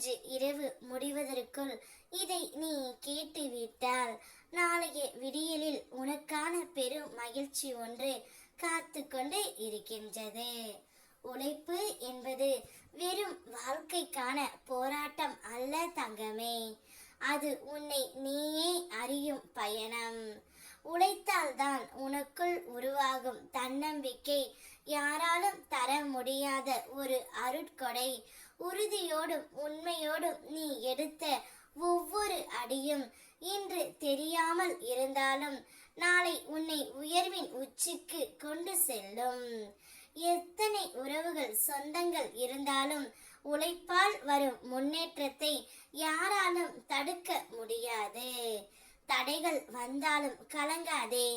இன்று இரவு முடிவதற்குள் இதை நீ கேட்டுவிட்டால் நாளைய விடியலில் உனக்கான பெரும் மகிழ்ச்சி ஒன்று காத்து கொண்டு இருக்கின்றது. உழைப்பு என்பது வெறும் வாழ்க்கைக்கான போராட்டம் அல்ல தங்கமே, அது உன்னை நீயே அறியும் பயணம். உழைத்தால்தான் உனக்குள் உருவாகும் தன்னம்பிக்கை யாராலும் தர முடியாத ஒரு அருட்கொடை. உறுதியோடும் உண்மையோடும் நீ எடுத்த ஒவ்வொரு அடியும் இன்று தெரியாமல் இருந்தாலும் நாளை உன்னை உயர்வின் உச்சிக்கு கொண்டு செல்லும். எத்தனை உறவுகள் சொந்தங்கள் இருந்தாலும் உழைப்பால் வரும் முன்னேற்றத்தை யாராலும் தடுக்க முடியாது. தடைகள் வந்தாலும் கலங்காதே,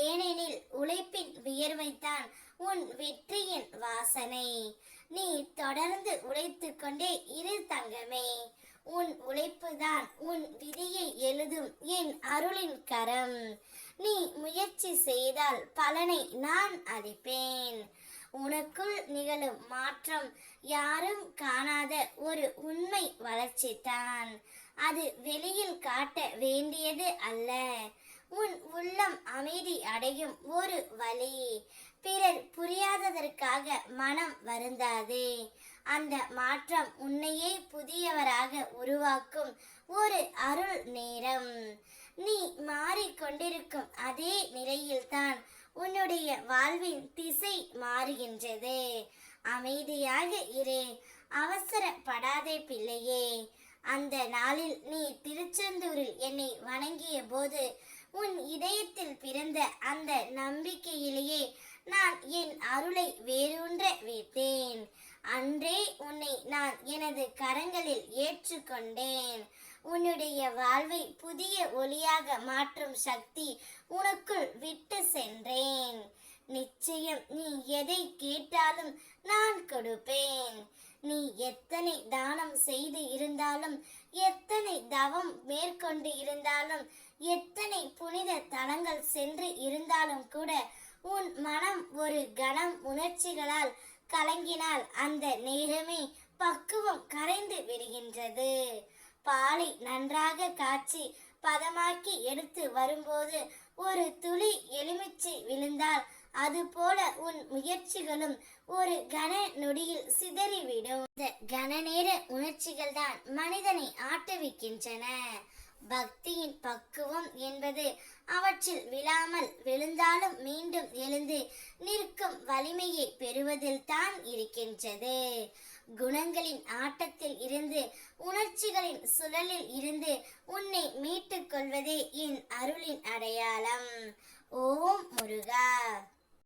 ஏனெனில் உழைப்பின் வியர்வைத்தான் உன் வெற்றியின் வாசனை. நீ தொடர்ந்து உழைத்து கொண்டே இரு தங்கமே, உன் உழைப்புதான் உன் விதியை எழுதும் என் அருளின் கரம். நீ முயற்சி செய்தால் பலனை நான் அளிப்பேன். உனக்குள் நிகழும் மாற்றம் யாரும் காணாத ஒரு உண்மை வளர்ச்சிதான். அது வெளியில் காட்ட வேண்டியது அல்ல, உன் உள்ளம் அமைதி அடையும் ஒரு வழி. பிறர் புரியாததற்காக மனம் வருந்தாதே, அந்த மாற்றம் உன்னையே புதியவராக உருவாக்கும் ஒரு அருள் நேரம். நீ மாறிக்கொண்டிருக்கும் அதே நிலையில்தான் உன்னுடைய வாழ்வின் திசை மாறுகின்றது. அமைதியாக இரு, அவசரப்படாதே பிள்ளையே. அந்த நாளில் நீ திருச்செந்தூரில் என்னை வணங்கிய போது உன் இதயத்தில் பிறந்த அந்த நம்பிக்கையிலேயே நான் என் அருளை வேரூன்ற வைத்தேன். அன்றே உன்னை நான் எனது கரங்களில் ஏற்றுக்கொண்டேன். உன்னுடைய வாழ்வை புதிய ஒளியாக மாற்றும் சக்தி உனக்குள் விட்டு சென்றேன். நிச்சயம் நீ எதை கேட்டாலும் நான் கொடுப்பேன். நீ எத்தனை தானம் செய்து இருந்தாலும், எத்தனை தவம் மேற்கொண்டு இருந்தாலும், எத்தனை புனித தலங்கள் சென்று இருந்தாலும் கூட உன் மனம் ஒரு கணம் உணர்ச்சிகளால் கலங்கினால் அந்த நேரமே பக்குவம் கரைந்து விடுகின்றது. பாலை நன்றாக காய்ச்சி பதமாக்கி எடுத்து வரும்போது ஒரு துளி எலுமிச்சை விழுந்தால் அதுபோல உன் முயற்சிகளும் ஒரு கன நொடியில் சிதறிவிடும். இந்த கன நேர உணர்ச்சிகள் தான் மனிதனை ஆட்டுவிக்கின்றன. பக்தியின் பக்குவம் என்பது அவற்றில் விழாமல் விழுந்தாலும் மீண்டும் எழுந்து நிற்கும் வலிமையை பெறுவதில் தான் இருக்கின்றது. குணங்களின் ஆட்டத்தில் இருந்து, உணர்ச்சிகளின் சுழலில் இருந்து உன்னை மீட்டுக் கொள்வதே என் அருளின் அடையாளம். ஓம் முருகா.